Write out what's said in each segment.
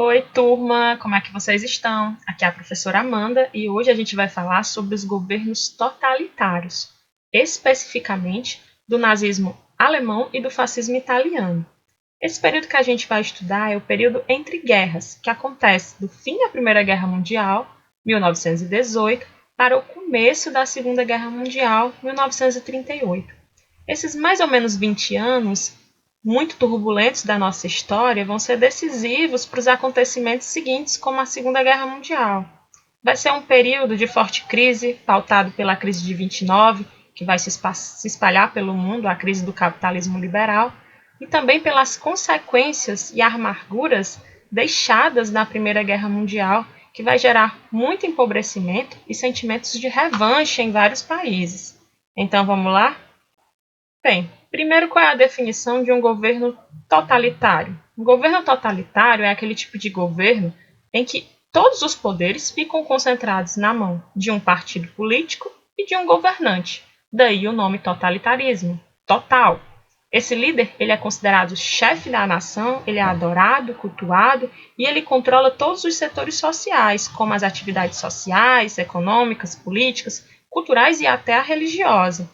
Oi, turma, como é que vocês estão? Aqui é a professora Amanda e hoje a gente vai falar sobre os governos totalitários, especificamente do nazismo alemão e do fascismo italiano. Esse período que a gente vai estudar é o período entre guerras, que acontece do fim da Primeira Guerra Mundial, 1918, para o começo da Segunda Guerra Mundial, 1938. Esses mais ou menos 20 anos muito turbulentos da nossa história vão ser decisivos para os acontecimentos seguintes, como a Segunda Guerra Mundial. Vai ser um período de forte crise, pautado pela crise de 29, que vai se espalhar pelo mundo, a crise do capitalismo liberal, e também pelas consequências e amarguras deixadas na Primeira Guerra Mundial, que vai gerar muito empobrecimento e sentimentos de revanche em vários países. Então vamos lá? Bem, primeiro, qual é a definição de um governo totalitário? Um governo totalitário é aquele tipo de governo em que todos os poderes ficam concentrados na mão de um partido político e de um governante. Daí o nome totalitarismo, total. Esse líder, ele é considerado chefe da nação, ele é adorado, cultuado e ele controla todos os setores sociais, como as atividades sociais, econômicas, políticas, culturais e até a religiosa.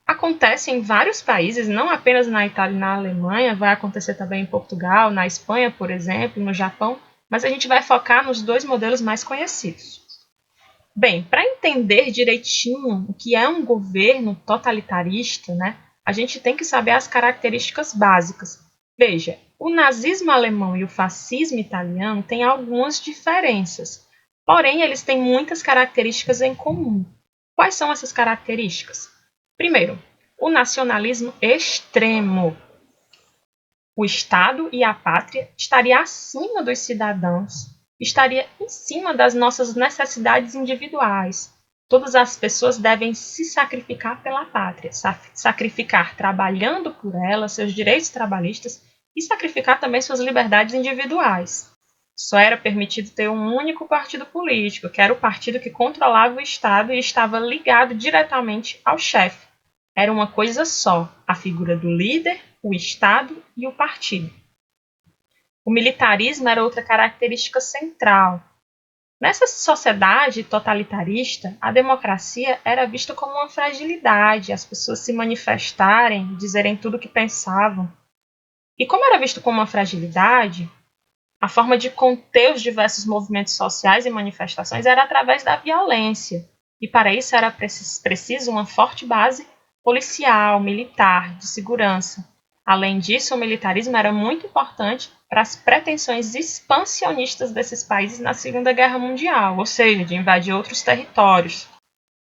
Acontece em vários países, não apenas na Itália e na Alemanha, vai acontecer também em Portugal, na Espanha, por exemplo, no Japão, mas a gente vai focar nos dois modelos mais conhecidos. Bem, para entender direitinho o que é um governo totalitarista, a gente tem que saber as características básicas. Veja, o nazismo alemão e o fascismo italiano têm algumas diferenças, porém eles têm muitas características em comum. Quais são essas características? Primeiro, o nacionalismo extremo. O Estado e a pátria estaria acima dos cidadãos, estaria em cima das nossas necessidades individuais. Todas as pessoas devem se sacrificar pela pátria, sacrificar trabalhando por ela, seus direitos trabalhistas e sacrificar também suas liberdades individuais. Só era permitido ter um único partido político, que era o partido que controlava o Estado e estava ligado diretamente ao chefe. Era uma coisa só, a figura do líder, o Estado e o partido. O militarismo era outra característica central. Nessa sociedade totalitarista, a democracia era vista como uma fragilidade, as pessoas se manifestarem, dizerem tudo o que pensavam. E como era visto como uma fragilidade, a forma de conter os diversos movimentos sociais e manifestações era através da violência. E para isso era preciso uma forte base policial, militar, de segurança. Além disso, o militarismo era muito importante para as pretensões expansionistas desses países na Segunda Guerra Mundial, ou seja, de invadir outros territórios.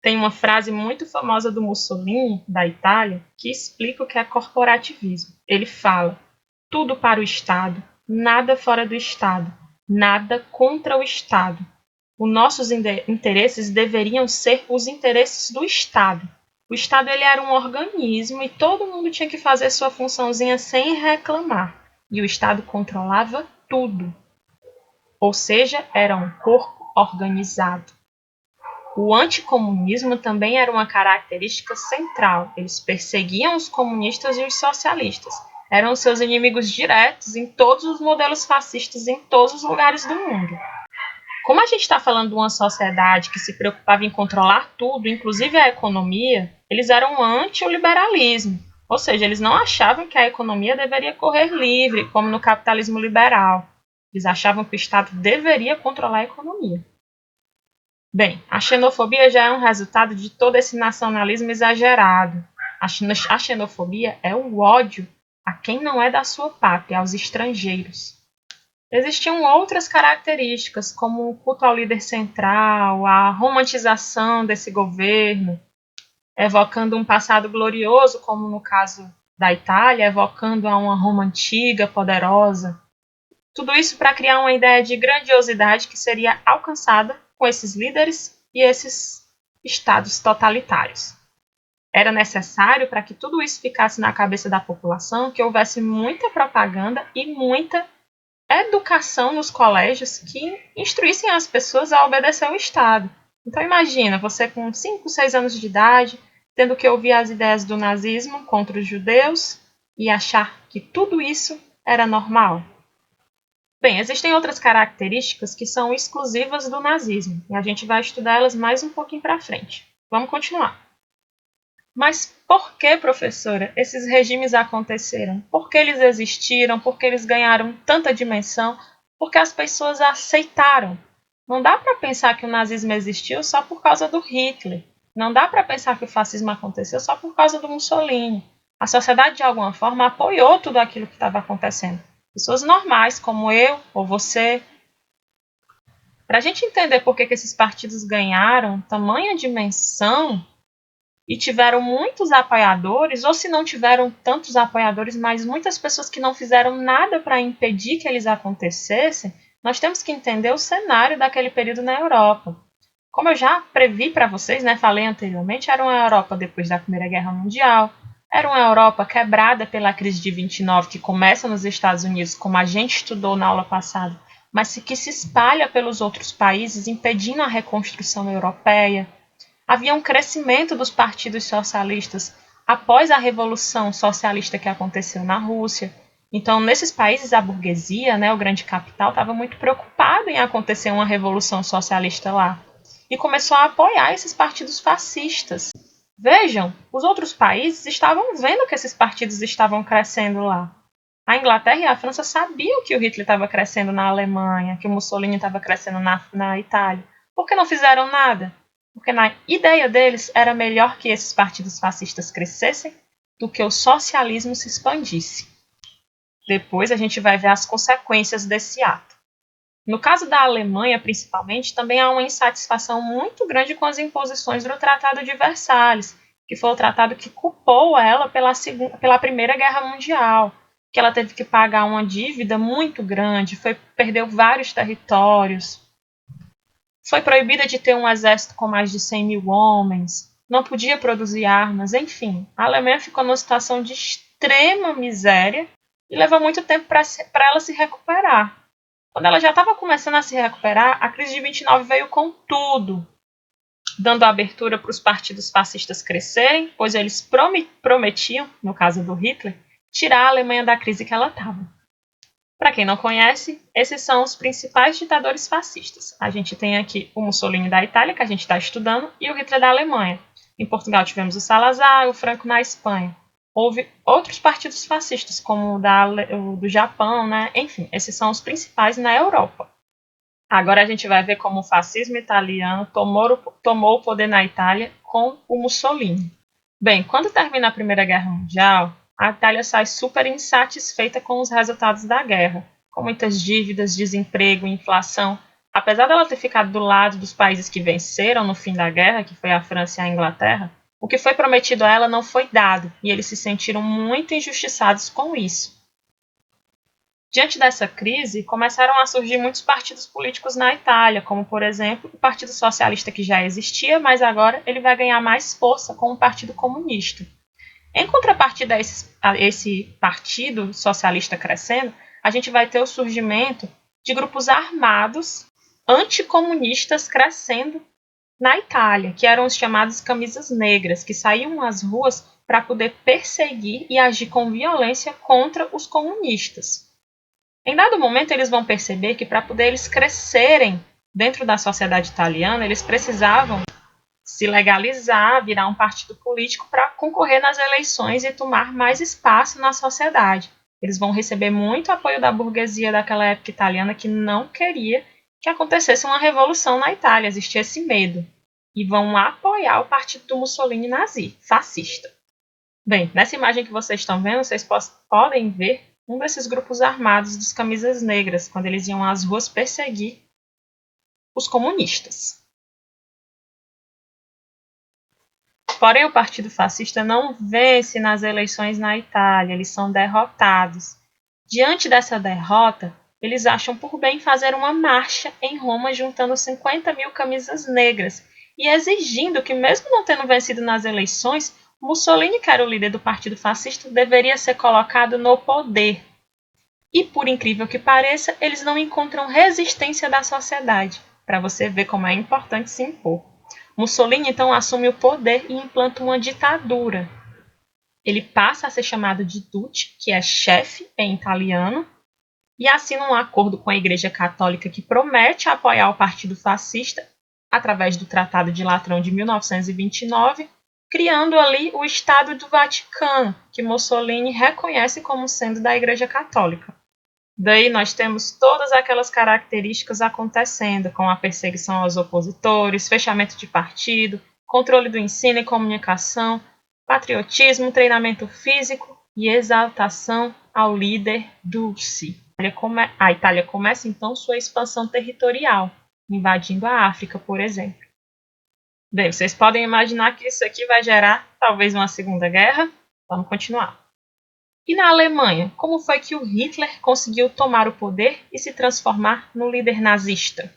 Tem uma frase muito famosa do Mussolini, da Itália, que explica o que é corporativismo. Ele fala: tudo para o Estado, nada fora do Estado, nada contra o Estado. Os nossos interesses deveriam ser os interesses do Estado. O Estado ele era um organismo e todo mundo tinha que fazer sua funçãozinha sem reclamar. E o Estado controlava tudo. Ou seja, era um corpo organizado. O anticomunismo também era uma característica central. Eles perseguiam os comunistas e os socialistas. Eram seus inimigos diretos em todos os modelos fascistas em todos os lugares do mundo. Como a gente está falando de uma sociedade que se preocupava em controlar tudo, inclusive a economia, eles eram anti o liberalismo. Ou seja, eles não achavam que a economia deveria correr livre, como no capitalismo liberal. Eles achavam que o Estado deveria controlar a economia. Bem, a xenofobia já é um resultado de todo esse nacionalismo exagerado. A xenofobia é o ódio a quem não é da sua pátria, aos estrangeiros. Existiam outras características, como o culto ao líder central, a romantização desse governo, evocando um passado glorioso, como no caso da Itália, evocando a uma Roma antiga, poderosa. Tudo isso para criar uma ideia de grandiosidade que seria alcançada com esses líderes e esses estados totalitários. Era necessário, para que tudo isso ficasse na cabeça da população, que houvesse muita propaganda e muita educação nos colégios que instruíssem as pessoas a obedecer ao Estado. Então imagina, você com 5, 6 anos de idade, tendo que ouvir as ideias do nazismo contra os judeus e achar que tudo isso era normal. Bem, existem outras características que são exclusivas do nazismo, e a gente vai estudar elas mais um pouquinho para frente. Vamos continuar. Mas por que, professora, esses regimes aconteceram? Por que eles existiram? Por que eles ganharam tanta dimensão? Porque as pessoas aceitaram. Não dá para pensar que o nazismo existiu só por causa do Hitler. Não dá para pensar que o fascismo aconteceu só por causa do Mussolini. A sociedade, de alguma forma, apoiou tudo aquilo que estava acontecendo. Pessoas normais, como eu ou você. Para a gente entender por que esses partidos ganharam tamanha dimensão e tiveram muitos apoiadores, ou se não tiveram tantos apoiadores, mas muitas pessoas que não fizeram nada para impedir que eles acontecessem, nós temos que entender o cenário daquele período na Europa. Como eu já previ para vocês, falei anteriormente, era uma Europa depois da Primeira Guerra Mundial, era uma Europa quebrada pela crise de 29, que começa nos Estados Unidos, como a gente estudou na aula passada, mas que se espalha pelos outros países, impedindo a reconstrução europeia. Havia um crescimento dos partidos socialistas após a Revolução Socialista que aconteceu na Rússia. Então, nesses países, a burguesia, o grande capital, estava muito preocupada em acontecer uma revolução socialista lá. E começou a apoiar esses partidos fascistas. Vejam, os outros países estavam vendo que esses partidos estavam crescendo lá. A Inglaterra e a França sabiam que o Hitler estava crescendo na Alemanha, que o Mussolini estava crescendo na Itália. Por que não fizeram nada? Porque na ideia deles era melhor que esses partidos fascistas crescessem do que o socialismo se expandisse. Depois a gente vai ver as consequências desse ato. No caso da Alemanha, principalmente, também há uma insatisfação muito grande com as imposições do Tratado de Versalhes, que foi o tratado que culpou ela pela Primeira Guerra Mundial, que ela teve que pagar uma dívida muito grande, perdeu vários territórios, foi proibida de ter um exército com mais de 100 mil homens, não podia produzir armas, enfim. A Alemanha ficou numa situação de extrema miséria e levou muito tempo para ela se recuperar. Quando ela já estava começando a se recuperar, a crise de 29 veio com tudo, dando abertura para os partidos fascistas crescerem, pois eles prometiam, no caso do Hitler, tirar a Alemanha da crise que ela estava. Para quem não conhece, esses são os principais ditadores fascistas. A gente tem aqui o Mussolini da Itália, que a gente está estudando, e o Hitler da Alemanha. Em Portugal tivemos o Salazar e o Franco na Espanha. Houve outros partidos fascistas, como o do Japão, Enfim, esses são os principais na Europa. Agora a gente vai ver como o fascismo italiano tomou o poder na Itália com o Mussolini. Bem, quando termina a Primeira Guerra Mundial, a Itália sai super insatisfeita com os resultados da guerra, com muitas dívidas, desemprego, inflação. Apesar dela ter ficado do lado dos países que venceram no fim da guerra, que foi a França e a Inglaterra, o que foi prometido a ela não foi dado, e eles se sentiram muito injustiçados com isso. Diante dessa crise, começaram a surgir muitos partidos políticos na Itália, como, por exemplo, o Partido Socialista, que já existia, mas agora ele vai ganhar mais força com o Partido Comunista. Em contrapartida a esse partido socialista crescendo, a gente vai ter o surgimento de grupos armados anticomunistas crescendo na Itália, que eram os chamados camisas negras, que saíam às ruas para poder perseguir e agir com violência contra os comunistas. Em dado momento, eles vão perceber que para poder eles crescerem dentro da sociedade italiana, eles precisavam se legalizar, virar um partido político para concorrer nas eleições e tomar mais espaço na sociedade. Eles vão receber muito apoio da burguesia daquela época italiana que não queria que acontecesse uma revolução na Itália, existia esse medo. E vão apoiar o partido do Mussolini fascista. Bem, nessa imagem que vocês estão vendo, vocês podem ver um desses grupos armados dos camisas negras, quando eles iam às ruas perseguir os comunistas. Porém, o Partido Fascista não vence nas eleições na Itália, eles são derrotados. Diante dessa derrota, eles acham por bem fazer uma marcha em Roma juntando 50 mil camisas negras e exigindo que, mesmo não tendo vencido nas eleições, Mussolini, que era o líder do Partido Fascista, deveria ser colocado no poder. E, por incrível que pareça, eles não encontram resistência da sociedade, para você ver como é importante se impor. Mussolini, então, assume o poder e implanta uma ditadura. Ele passa a ser chamado de Duce, que é chefe em italiano, e assina um acordo com a Igreja Católica que promete apoiar o Partido Fascista através do Tratado de Latrão de 1929, criando ali o Estado do Vaticano, que Mussolini reconhece como sendo da Igreja Católica. Daí nós temos todas aquelas características acontecendo, com a perseguição aos opositores, fechamento de partido, controle do ensino e comunicação, patriotismo, treinamento físico e exaltação ao líder Dulce. A Itália começa então sua expansão territorial, invadindo a África, por exemplo. Bem, vocês podem imaginar que isso aqui vai gerar talvez uma segunda guerra. Vamos continuar. E na Alemanha, como foi que o Hitler conseguiu tomar o poder e se transformar no líder nazista?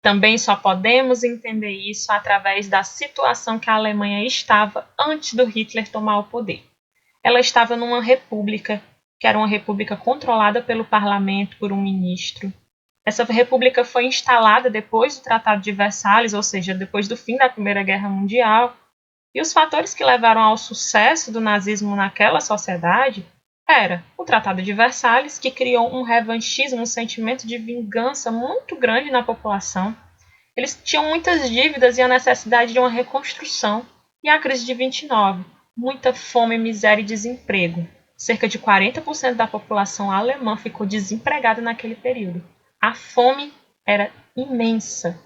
Também só podemos entender isso através da situação que a Alemanha estava antes do Hitler tomar o poder. Ela estava numa república, que era uma república controlada pelo parlamento por um ministro. Essa república foi instalada depois do Tratado de Versalhes, ou seja, depois do fim da Primeira Guerra Mundial. E os fatores que levaram ao sucesso do nazismo naquela sociedade era o Tratado de Versalhes, que criou um revanchismo, um sentimento de vingança muito grande na população. Eles tinham muitas dívidas e a necessidade de uma reconstrução. E a crise de 29, muita fome, miséria e desemprego. Cerca de 40% da população alemã ficou desempregada naquele período. A fome era imensa.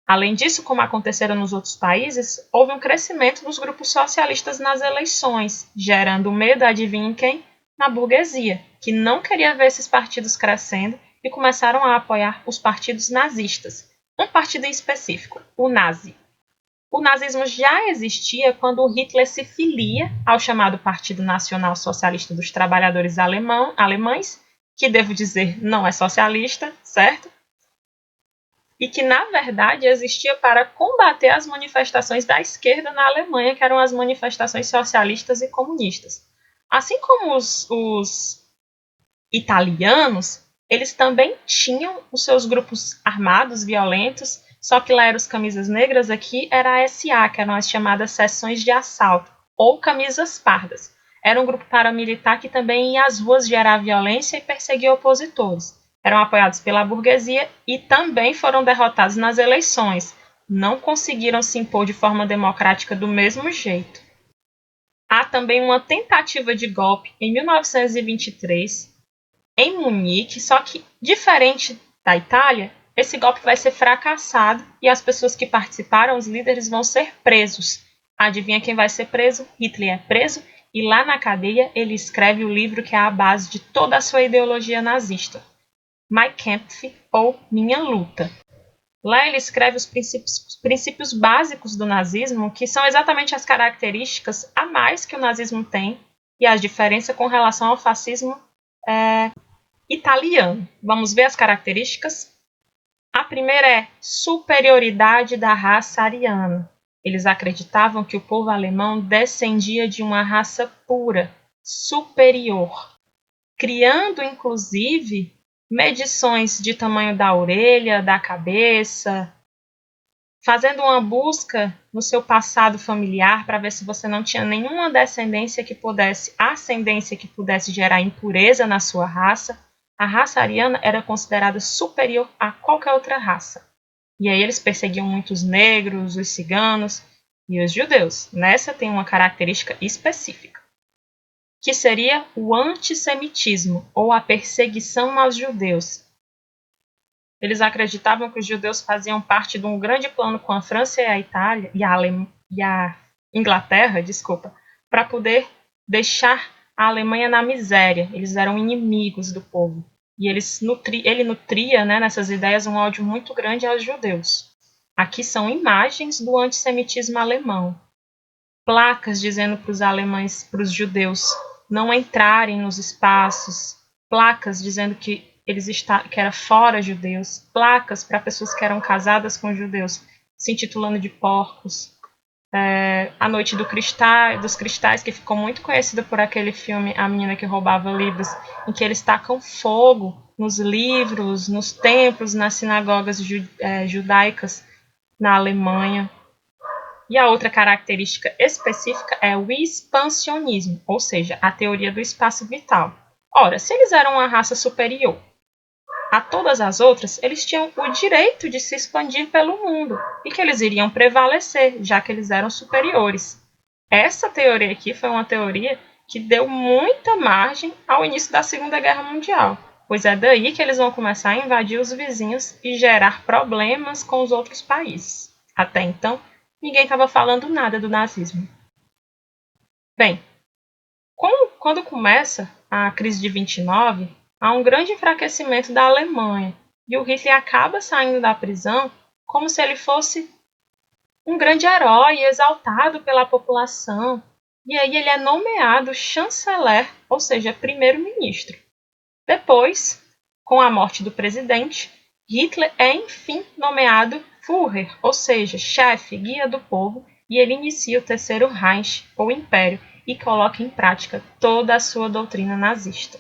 Além disso, como aconteceram nos outros países, houve um crescimento dos grupos socialistas nas eleições, gerando medo, adivinhem quem? Na burguesia, que não queria ver esses partidos crescendo e começaram a apoiar os partidos nazistas. Um partido em específico, o nazi. O nazismo já existia quando Hitler se filia ao chamado Partido Nacional Socialista dos Trabalhadores Alemães, que, devo dizer, não é socialista, certo? E que, na verdade, existia para combater as manifestações da esquerda na Alemanha, que eram as manifestações socialistas e comunistas. Assim como os italianos, eles também tinham os seus grupos armados, violentos, só que lá eram os camisas negras, aqui era a SA, que eram as chamadas seções de assalto, ou camisas pardas. Era um grupo paramilitar que também ia às ruas gerar violência e perseguir opositores. Eram apoiados pela burguesia e também foram derrotados nas eleições. Não conseguiram se impor de forma democrática do mesmo jeito. Há também uma tentativa de golpe em 1923, em Munique, só que, diferente da Itália, esse golpe vai ser fracassado e as pessoas que participaram, os líderes, vão ser presos. Adivinha quem vai ser preso? Hitler é preso e lá na cadeia ele escreve o livro que é a base de toda a sua ideologia nazista. Mein Kampf, ou Minha Luta. Lá ele escreve os princípios básicos do nazismo, que são exatamente as características a mais que o nazismo tem e as diferenças com relação ao fascismo italiano. Vamos ver as características? A primeira é superioridade da raça ariana. Eles acreditavam que o povo alemão descendia de uma raça pura, superior, criando inclusive medições de tamanho da orelha, da cabeça, fazendo uma busca no seu passado familiar para ver se você não tinha nenhuma ascendência que pudesse gerar impureza na sua raça. A raça ariana era considerada superior a qualquer outra raça. E aí eles perseguiam muito os negros, os ciganos e os judeus. Nessa tem uma característica específica, que seria o antissemitismo, ou a perseguição aos judeus. Eles acreditavam que os judeus faziam parte de um grande plano com a França e a Itália, e a Inglaterra, para poder deixar a Alemanha na miséria. Eles eram inimigos do povo. E ele nutria, nessas ideias, um ódio muito grande aos judeus. Aqui são imagens do antissemitismo alemão. Placas dizendo para os alemães, para os judeus, não entrarem nos espaços, placas dizendo que que era fora judeus, placas para pessoas que eram casadas com judeus, se intitulando de porcos. A Noite dos Cristais, que ficou muito conhecida por aquele filme A Menina que Roubava Livros, em que eles tacam fogo nos livros, nos templos, nas sinagogas judaicas na Alemanha. E a outra característica específica é o expansionismo, ou seja, a teoria do espaço vital. Ora, se eles eram uma raça superior a todas as outras, eles tinham o direito de se expandir pelo mundo e que eles iriam prevalecer, já que eles eram superiores. Essa teoria aqui foi uma teoria que deu muita margem ao início da Segunda Guerra Mundial, pois é daí que eles vão começar a invadir os vizinhos e gerar problemas com os outros países. Até então, ninguém estava falando nada do nazismo. Bem, quando começa a crise de 29, há um grande enfraquecimento da Alemanha e o Hitler acaba saindo da prisão como se ele fosse um grande herói exaltado pela população. E aí ele é nomeado chanceler, ou seja, primeiro-ministro. Depois, com a morte do presidente, Hitler é enfim nomeado Führer, ou seja, chefe, guia do povo, e ele inicia o Terceiro Reich, ou Império, e coloca em prática toda a sua doutrina nazista.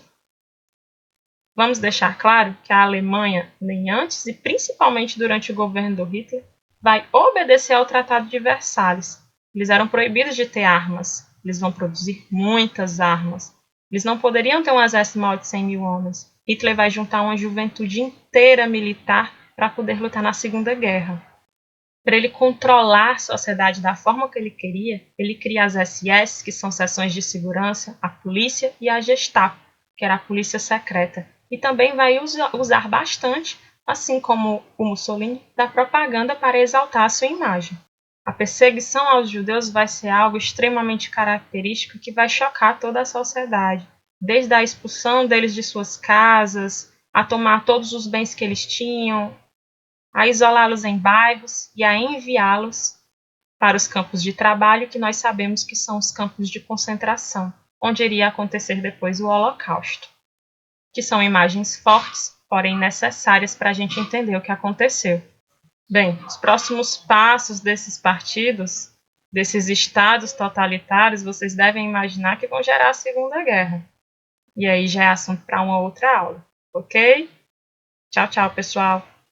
Vamos deixar claro que a Alemanha, nem antes e principalmente durante o governo do Hitler, vai obedecer ao Tratado de Versalhes. Eles eram proibidos de ter armas. Eles vão produzir muitas armas. Eles não poderiam ter um exército maior de 100 mil homens. Hitler vai juntar uma juventude inteira militar para poder lutar na Segunda Guerra. Para ele controlar a sociedade da forma que ele queria, ele cria as SS, que são seções de segurança, a polícia e a Gestapo, que era a polícia secreta. E também vai usar bastante, assim como o Mussolini, da propaganda para exaltar a sua imagem. A perseguição aos judeus vai ser algo extremamente característico que vai chocar toda a sociedade, desde a expulsão deles de suas casas, a tomar todos os bens que eles tinham, a isolá-los em bairros e a enviá-los para os campos de trabalho, que nós sabemos que são os campos de concentração, onde iria acontecer depois o Holocausto, que são imagens fortes, porém necessárias para a gente entender o que aconteceu. Bem, os próximos passos desses partidos, desses estados totalitários, vocês devem imaginar que vão gerar a Segunda Guerra. E aí já é assunto para uma outra aula, ok? Tchau, tchau, pessoal!